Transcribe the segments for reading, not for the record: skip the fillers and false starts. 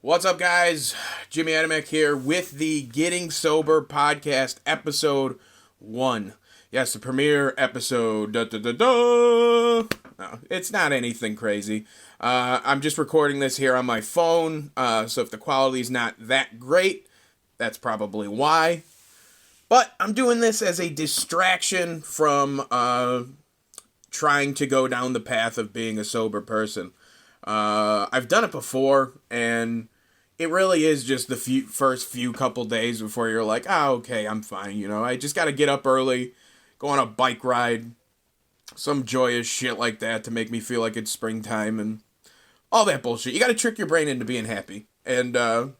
What's up, guys? Jimmy Adamek here with the Getting Sober podcast, episode 1. Yes, the premiere episode. No, it's not anything crazy. I'm just recording this here on my phone, so if the quality's not that great, that's probably why. But I'm doing this as a distraction from trying to go down the path of being a sober person. I've done it before, and it really is just the first few couple days before you're like, okay, I'm fine, I just gotta get up early, go on a bike ride, some joyous shit like that to make me feel like it's springtime, and all that bullshit. You gotta trick your brain into being happy, and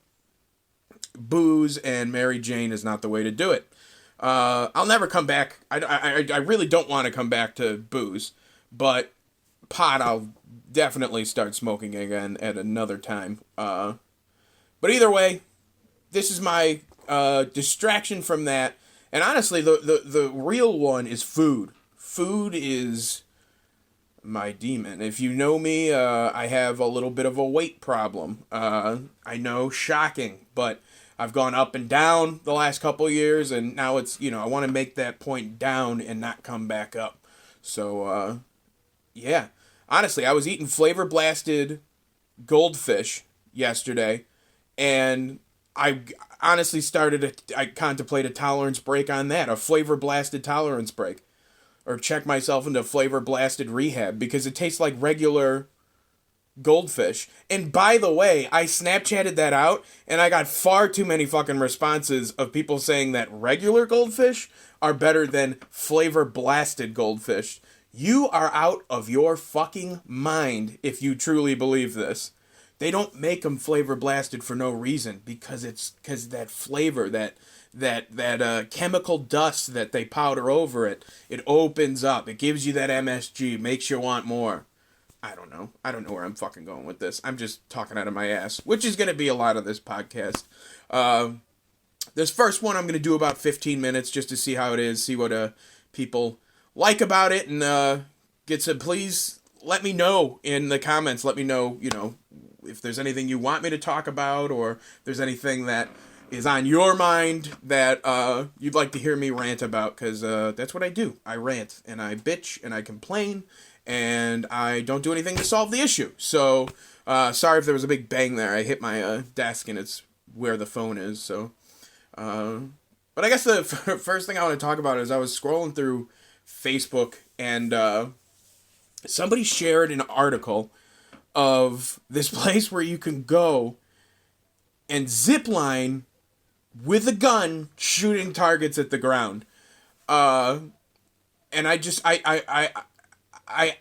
booze and Mary Jane is not the way to do it. I'll never come back. I really don't want to come back to booze, but pot I'll definitely start smoking again at another time. But either way, this is my distraction from that. And honestly, the real one is food. Food is my demon. If you know me, I have a little bit of a weight problem. I know, shocking, but I've gone up and down the last couple years, and now it's, I want to make that point down and not come back up. So, yeah. Honestly, I was eating flavor blasted goldfish yesterday, and I honestly I contemplate a tolerance break on that, a flavor blasted tolerance break, or check myself into flavor blasted rehab, because it tastes like regular goldfish. And by the way, I Snapchatted that out, and I got far too many fucking responses of people saying that regular goldfish are better than flavor blasted goldfish. You are out of your fucking mind if you truly believe this. They don't make them flavor blasted for no reason, because that flavor, that chemical dust that they powder over it, it opens up, it gives you that MSG, makes you want more. I don't know where I'm fucking going with this. I'm just talking out of my ass, which is going to be a lot of this podcast. This first one I'm going to do about 15 minutes just to see how it is, see what people like about it, and please let me know in the comments. Let me know, if there's anything you want me to talk about, or if there's anything that is on your mind that you'd like to hear me rant about, because that's what I do. I rant, and I bitch, and I complain, and I don't do anything to solve the issue. So, sorry if there was a big bang there. I hit my desk, and it's where the phone is, so. But I guess the first thing I want to talk about is I was scrolling through Facebook, and somebody shared an article of this place where you can go and zip line with a gun, shooting targets at the ground. And I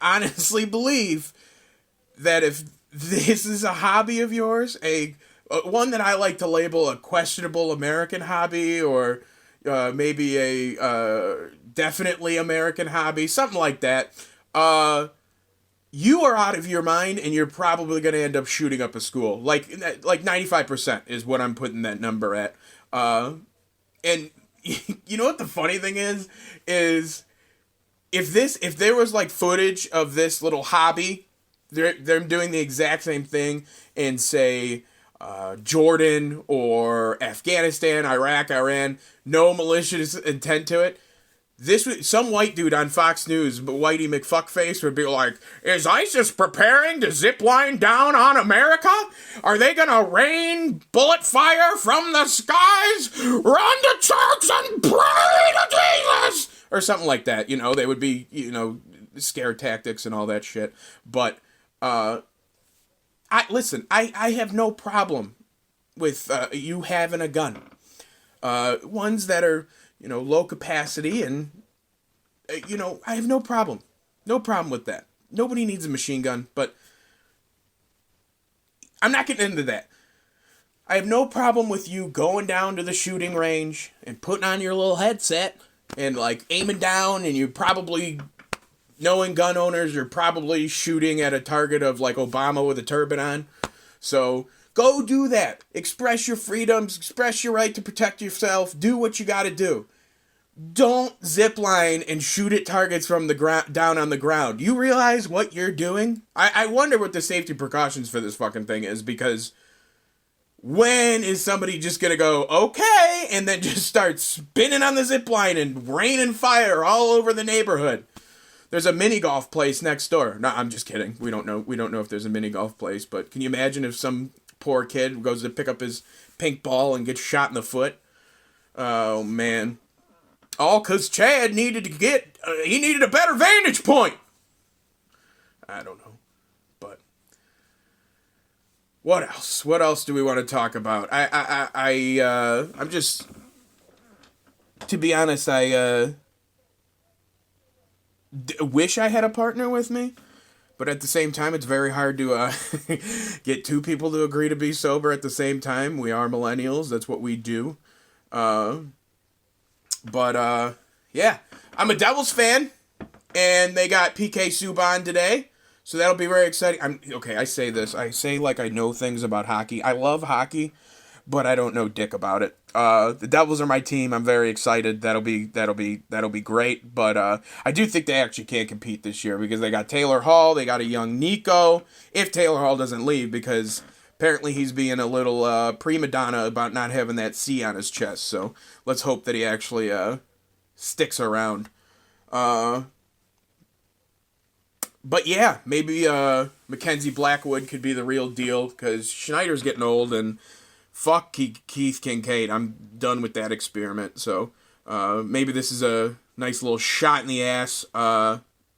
honestly believe that if this is a hobby of yours, one that I like to label a questionable American hobby, or maybe a definitely American hobby, something like that, you are out of your mind, and you're probably going to end up shooting up a school. Like 95% is what I'm putting that number at. And you know what the funny thing is if there was like footage of this little hobby, they're doing the exact same thing in, say, Jordan or Afghanistan, Iraq, Iran, no malicious intent to it. Some white dude on Fox News, Whitey McFuckface, would be like, is ISIS preparing to zip line down on America? Are they gonna rain bullet fire from the skies? Run to church and pray to Jesus! Or something like that, they would be, scare tactics and all that shit. But, I have no problem with you having a gun. Ones that are, low capacity, and, I have no problem. No problem with that. Nobody needs a machine gun, but I'm not getting into that. I have no problem with you going down to the shooting range and putting on your little headset and, aiming down, and you probably, knowing gun owners, you're probably shooting at a target of, Obama with a turban on. So, go do that. Express your freedoms, express your right to protect yourself, do what you gotta do. Don't zip line and shoot at targets from the down on the ground. You realize what you're doing? I wonder what the safety precautions for this fucking thing is, because When is somebody just going to go, okay, and then just start spinning on the zip line and raining fire all over the neighborhood? There's a mini golf place next door. No, I'm just kidding. We don't know if there's a mini golf place, but can you imagine if some poor kid goes to pick up his pink ball and gets shot in the foot? Oh, man. All because Chad needed he needed a better vantage point. I don't know. But what else? What else do we want to talk about? I'm just, to be honest, wish I had a partner with me, but at the same time, it's very hard to get two people to agree to be sober at the same time. We are millennials. That's what we do. Yeah, I'm a Devils fan, and they got PK Subban today, so that'll be very exciting. I say this. I say like I know things about hockey. I love hockey, but I don't know dick about it. The Devils are my team. I'm very excited. That'll be great. But I do think they actually can't compete this year because they got Taylor Hall. They got a young Nico. If Taylor Hall doesn't leave, because apparently he's being a little prima donna about not having that C on his chest. So let's hope that he actually sticks around. But yeah, maybe Mackenzie Blackwood could be the real deal because Schneider's getting old and fuck Keith Kincaid. I'm done with that experiment. So maybe this is a nice little shot in the ass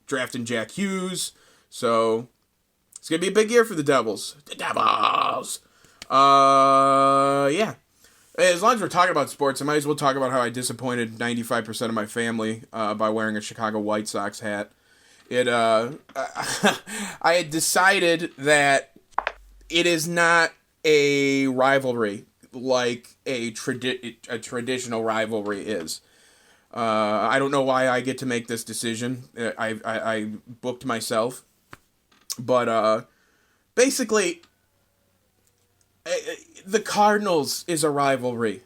drafting Jack Hughes. So it's going to be a big year for the Devils. The Devils! Yeah. As long as we're talking about sports, I might as well talk about how I disappointed 95% of my family by wearing a Chicago White Sox hat. I had decided that it is not a rivalry like a traditional rivalry is. I don't know why I get to make this decision. I booked myself. But basically, the Cardinals is a rivalry.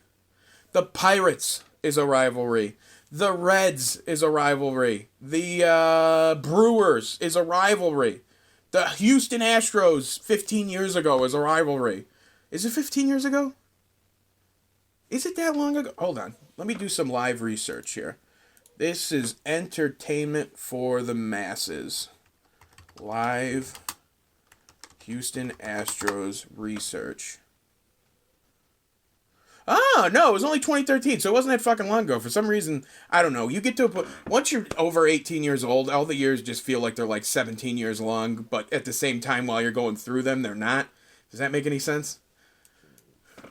The Pirates is a rivalry. The Reds is a rivalry. The Brewers is a rivalry. The Houston Astros 15 years ago is a rivalry. Is it 15 years ago? Is it that long ago? Hold on. Let me do some live research here. This is entertainment for the masses. Live Houston Astros research. Oh, no, it was only 2013, so it wasn't that fucking long ago. For some reason, I don't know. You get to a point, once you're over 18 years old, all the years just feel like they're like 17 years long, but at the same time, while you're going through them, they're not. Does that make any sense?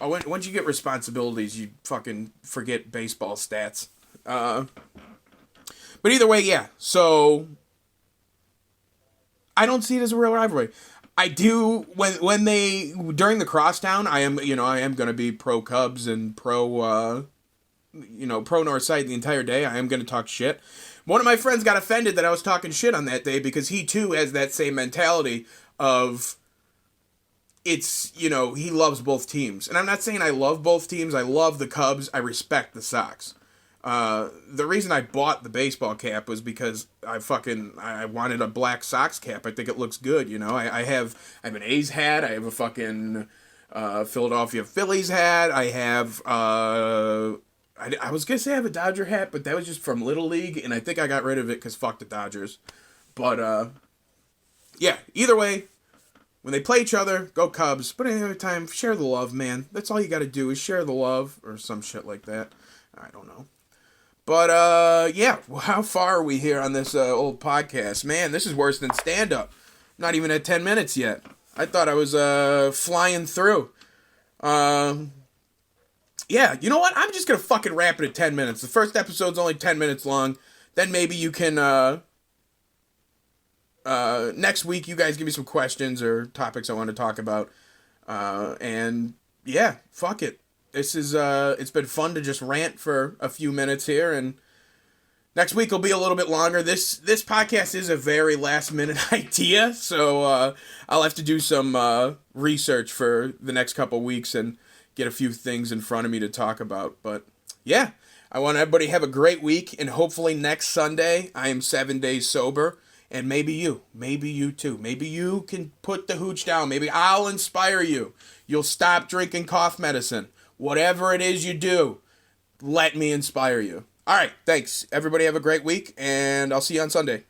Oh, once you get responsibilities, you fucking forget baseball stats. But either way, yeah. So I don't see it as a real rivalry. I do when they during the crosstown. I am going to be pro Cubs and pro Northside the entire day. I am going to talk shit. One of my friends got offended that I was talking shit on that day because he too has that same mentality of he loves both teams. And I'm not saying I love both teams. I love the Cubs. I respect the Sox. The reason I bought the baseball cap was because I wanted a black Sox cap. I think it looks good, I have an A's hat, I have a fucking Philadelphia Phillies hat, I have I was gonna say I have a Dodger hat, but that was just from Little League, and I think I got rid of it because fuck the Dodgers. But yeah, either way, when they play each other, go Cubs. But any other time, share the love, man. That's all you gotta do is share the love, or some shit like that. I don't know. But, yeah, how far are we here on this old podcast? Man, this is worse than stand-up. Not even at 10 minutes yet. I thought I was flying through. Yeah, you know what? I'm just going to fucking wrap it at 10 minutes. The first episode's only 10 minutes long. Then maybe you can, next week, you guys give me some questions or topics I want to talk about. And, yeah, fuck it. This is, it's been fun to just rant for a few minutes here, and next week will be a little bit longer. This podcast is a very last-minute idea, so I'll have to do some research for the next couple weeks and get a few things in front of me to talk about. But, yeah, I want everybody to have a great week, and hopefully next Sunday I am 7 days sober, And maybe you too. Maybe you can put the hooch down. Maybe I'll inspire you. You'll stop drinking cough medicine. Whatever it is you do, let me inspire you. All right, thanks. Everybody have a great week, and I'll see you on Sunday.